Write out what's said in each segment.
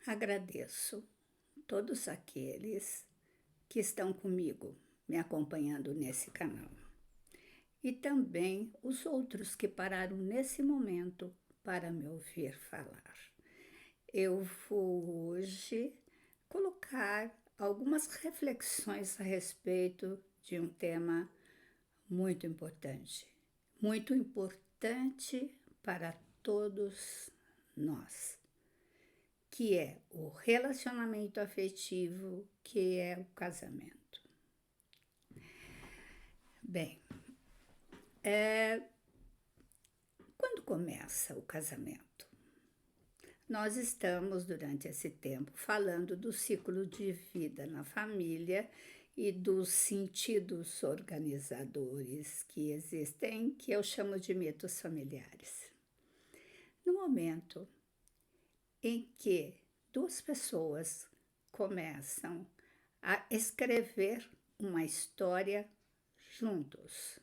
Agradeço todos aqueles que estão comigo, me acompanhando nesse canal. E também os outros que pararam nesse momento para me ouvir falar. Eu vou hoje colocar algumas reflexões a respeito de um tema muito importante para todos nós, que é o relacionamento afetivo, que é o casamento. Bem, quando começa o casamento? Nós estamos, durante esse tempo, falando do ciclo de vida na família e dos sentidos organizadores que existem, que eu chamo de mitos familiares. No momento em que duas pessoas começam a escrever uma história juntos,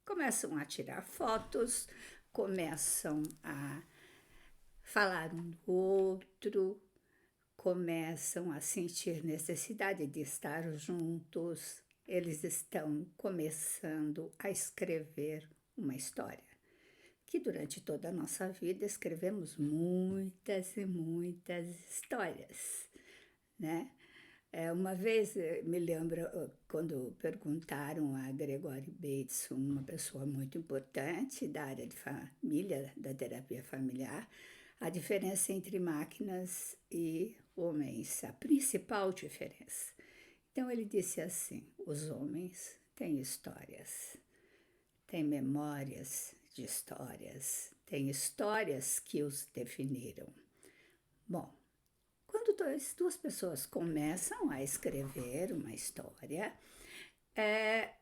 começam a tirar fotos, começam a falar um do outro, começam a sentir necessidade de estar juntos, eles estão começando a escrever uma história. Que durante toda a nossa vida escrevemos muitas e muitas histórias, né? Uma vez, me lembro, quando perguntaram a Gregory Bateson, uma pessoa muito importante da área de família, da terapia familiar, a diferença entre máquinas e homens, a principal diferença. Então ele disse assim: os homens têm histórias, têm memórias de histórias, têm histórias que os definiram. Bom, quando duas pessoas começam a escrever uma história, é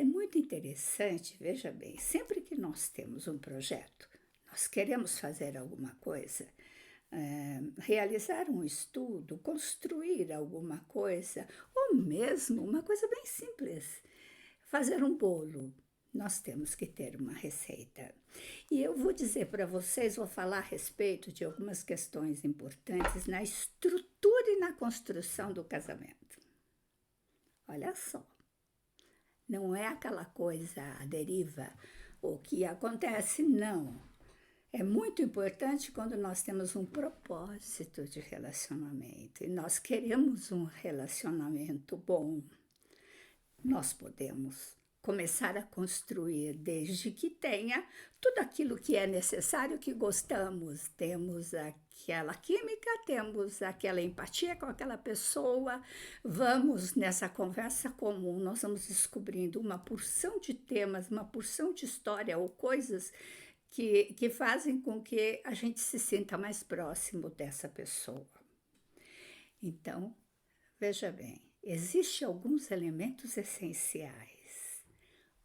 muito interessante, veja bem, sempre que nós temos um projeto, nós queremos fazer alguma coisa, realizar um estudo, construir alguma coisa, ou mesmo uma coisa bem simples, fazer um bolo. Nós temos que ter uma receita. E eu vou dizer para vocês, vou falar a respeito de algumas questões importantes na estrutura e na construção do casamento. Olha só, não é aquela coisa à deriva, o que acontece, não. É muito importante quando nós temos um propósito de relacionamento e nós queremos um relacionamento bom. Nós podemos começar a construir desde que tenha tudo aquilo que é necessário, que gostamos. Temos aquela química, temos aquela empatia com aquela pessoa. Vamos nessa conversa comum, nós vamos descobrindo uma porção de temas, uma porção de história ou coisas que fazem com que a gente se sinta mais próximo dessa pessoa. Então, veja bem, existem alguns elementos essenciais.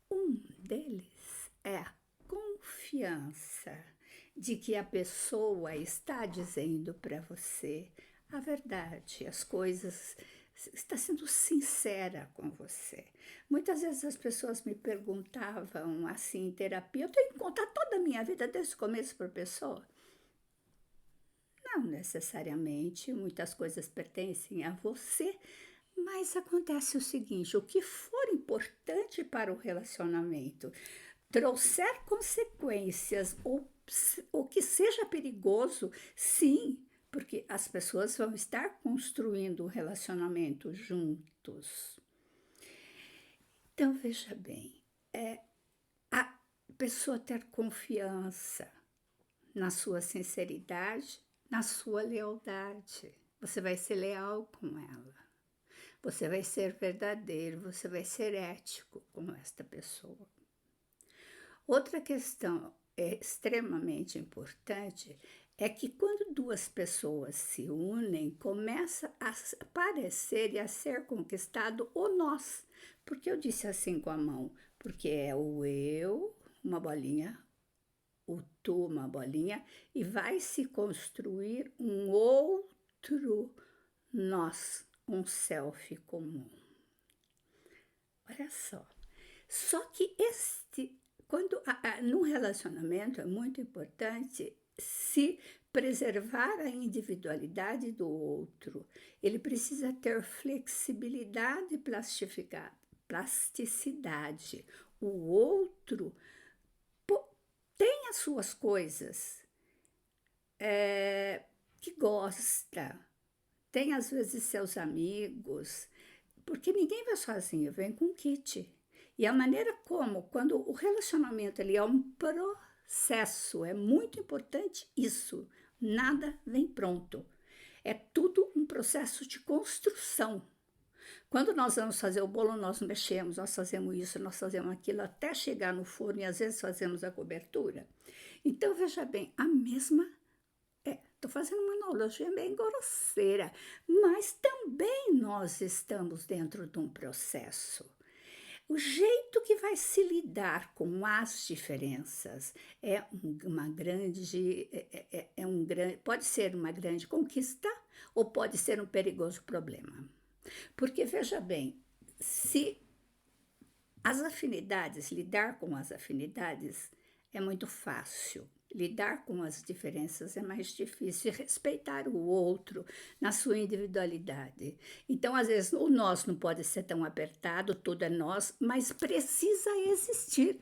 Um deles é a confiança de que a pessoa está dizendo para você a verdade, as coisas, está sendo sincera com você. Muitas vezes as pessoas me perguntavam assim em terapia: eu tenho que contar toda a minha vida desde o começo para a pessoa? Não necessariamente, muitas coisas pertencem a você, mas acontece o seguinte: o que for importante para o relacionamento trouxer consequências ou que seja perigoso, sim, porque as pessoas vão estar construindo um relacionamento juntos. Então, veja bem, a pessoa ter confiança na sua sinceridade, na sua lealdade. Você vai ser leal com ela. Você vai ser verdadeiro, você vai ser ético com esta pessoa. Outra questão extremamente importante é que quando duas pessoas se unem, começa a aparecer e a ser conquistado o nós. Porque eu disse assim com a mão? Porque é o eu, uma bolinha, o tu, uma bolinha, e vai se construir um outro nós, um self comum. Olha só. Só que num relacionamento é muito importante se preservar a individualidade do outro, ele precisa ter flexibilidade e plasticidade. O outro tem as suas coisas que gosta, tem às vezes seus amigos, porque ninguém vai sozinho, vem com kit. E a maneira como, quando o relacionamento ele é um processo, é muito importante isso, nada vem pronto. É tudo um processo de construção. Quando nós vamos fazer o bolo, nós mexemos, nós fazemos isso, nós fazemos aquilo, até chegar no forno e às vezes fazemos a cobertura. Então, veja bem, a mesma. Estou fazendo uma analogia bem grosseira, mas também nós estamos dentro de um processo. O jeito que vai se lidar com as diferenças pode ser uma grande conquista ou pode ser um perigoso problema. Porque, veja bem, se lidar com as afinidades é muito fácil. Lidar com as diferenças é mais difícil, e respeitar o outro na sua individualidade. Então, às vezes, o nós não pode ser tão apertado, tudo é nós, mas precisa existir.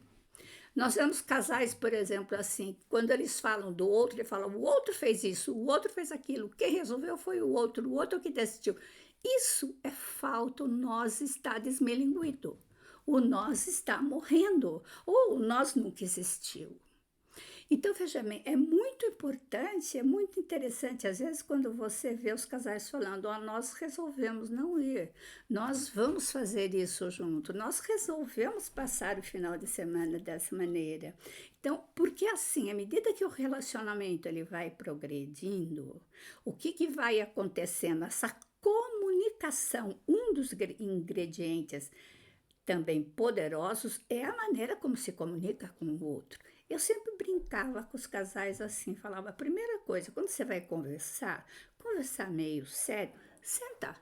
Nós vemos casais, por exemplo, assim, quando eles falam do outro, ele fala, o outro fez isso, o outro fez aquilo, quem resolveu foi o outro que decidiu. Isso é falta, o nós está desmilinguido, o nós está morrendo, ou o nós nunca existiu. Então, veja bem, é muito importante, é muito interessante, às vezes, quando você vê os casais falando, nós resolvemos não ir, nós vamos fazer isso junto, nós resolvemos passar o final de semana dessa maneira. Então, porque assim, à medida que o relacionamento ele vai progredindo, o que vai acontecendo? Essa comunicação, um dos ingredientes também poderosos é a maneira como se comunica com o outro. Eu sempre brincava com os casais assim, falava, a primeira coisa, quando você vai conversar meio sério, senta.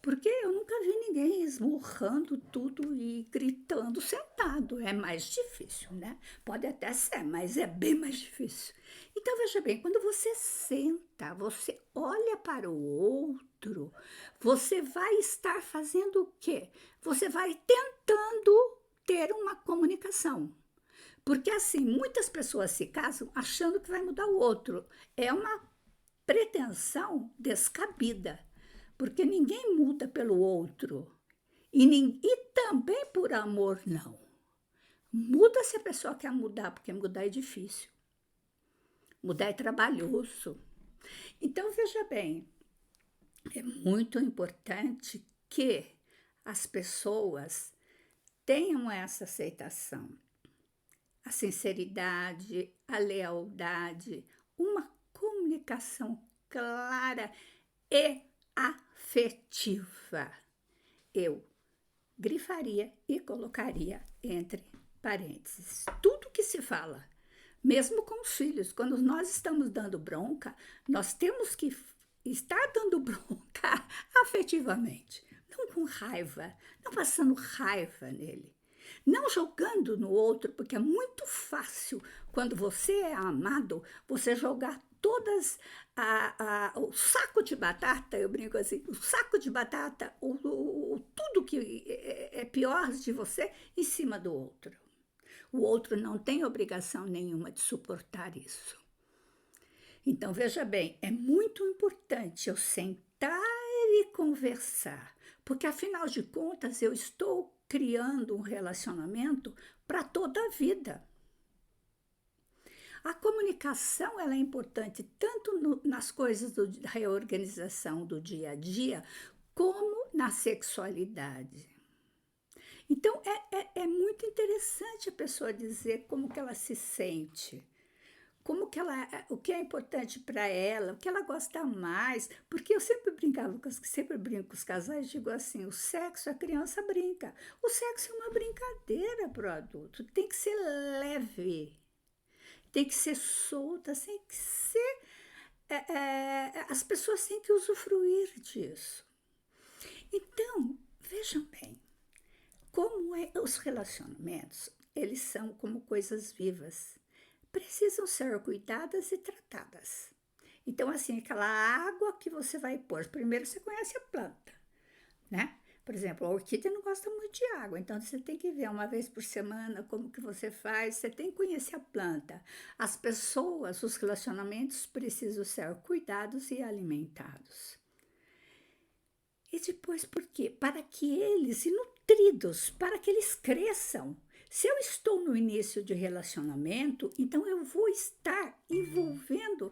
Porque eu nunca vi ninguém esmurrando tudo e gritando sentado. É mais difícil, né? Pode até ser, mas é bem mais difícil. Então, veja bem, quando você senta, você olha para o outro, você vai estar fazendo o quê? Você vai tentando ter uma comunicação. Porque assim, muitas pessoas se casam achando que vai mudar o outro. É uma pretensão descabida, porque ninguém muda pelo outro. E também por amor, não. Muda se a pessoa quer mudar, porque mudar é difícil. Mudar é trabalhoso. Então, veja bem, é muito importante que as pessoas tenham essa aceitação. A sinceridade, a lealdade, uma comunicação clara e afetiva. Eu grifaria e colocaria entre parênteses. Tudo que se fala, mesmo com os filhos, quando nós estamos dando bronca, nós temos que estar dando bronca afetivamente, não com raiva, não passando raiva nele. Não jogando no outro, porque é muito fácil, quando você é amado, você jogar todas o saco de batata, eu brinco assim, o saco de batata, tudo que é pior de você, em cima do outro. O outro não tem obrigação nenhuma de suportar isso. Então, veja bem, é muito importante eu sentar e conversar, porque afinal de contas eu estou criando um relacionamento para toda a vida. A comunicação ela é importante tanto nas coisas da reorganização do dia a dia, como na sexualidade. Então, é muito interessante a pessoa dizer como que ela se sente, o que é importante para ela, o que ela gosta mais, porque eu sempre brinco com os casais, digo assim, o sexo, a criança brinca, o sexo é uma brincadeira para o adulto, tem que ser leve, tem que ser solta, tem que ser, as pessoas têm que usufruir disso. Então, vejam bem, como os relacionamentos, eles são como coisas vivas, precisam ser cuidadas e tratadas. Então, assim, aquela água que você vai pôr, primeiro você conhece a planta, né? Por exemplo, a orquídea não gosta muito de água, então você tem que ver uma vez por semana como que você faz, você tem que conhecer a planta. As pessoas, os relacionamentos precisam ser cuidados e alimentados. E depois por quê? Para que eles, e nutridos, para que eles cresçam. Se eu estou no início de relacionamento, então eu vou estar envolvendo,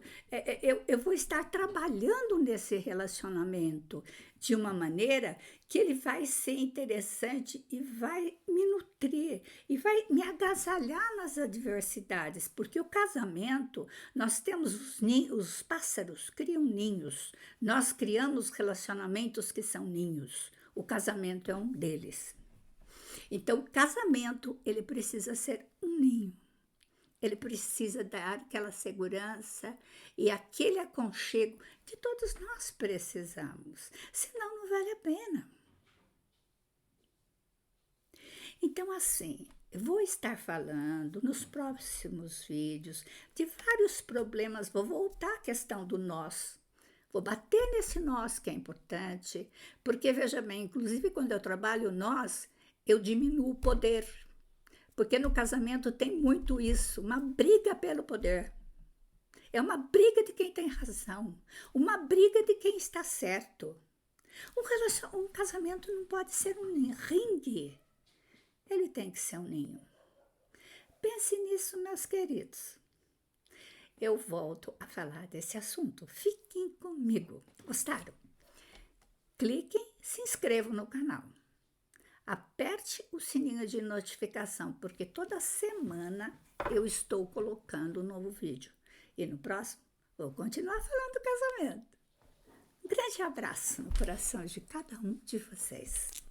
eu vou estar trabalhando nesse relacionamento de uma maneira que ele vai ser interessante e vai me nutrir e vai me agasalhar nas adversidades, porque o casamento, nós temos os pássaros criam ninhos, nós criamos relacionamentos que são ninhos. O casamento é um deles. Então, o casamento, ele precisa ser um ninho. Ele precisa dar aquela segurança e aquele aconchego que todos nós precisamos. Senão, não vale a pena. Então, assim, eu vou estar falando nos próximos vídeos de vários problemas. Vou voltar à questão do nós. Vou bater nesse nós que é importante, porque, veja bem, inclusive quando eu trabalho nós, eu diminuo o poder. Porque no casamento tem muito isso, uma briga pelo poder. É uma briga de quem tem razão, uma briga de quem está certo. Um casamento não pode ser um ringue, ele tem que ser um ninho. Pense nisso, meus queridos. Eu volto a falar desse assunto. Fiquem comigo. Gostaram? Cliquem, se inscrevam no canal. Aperte o sininho de notificação, porque toda semana eu estou colocando um novo vídeo. E no próximo, vou continuar falando do casamento. Um grande abraço no coração de cada um de vocês.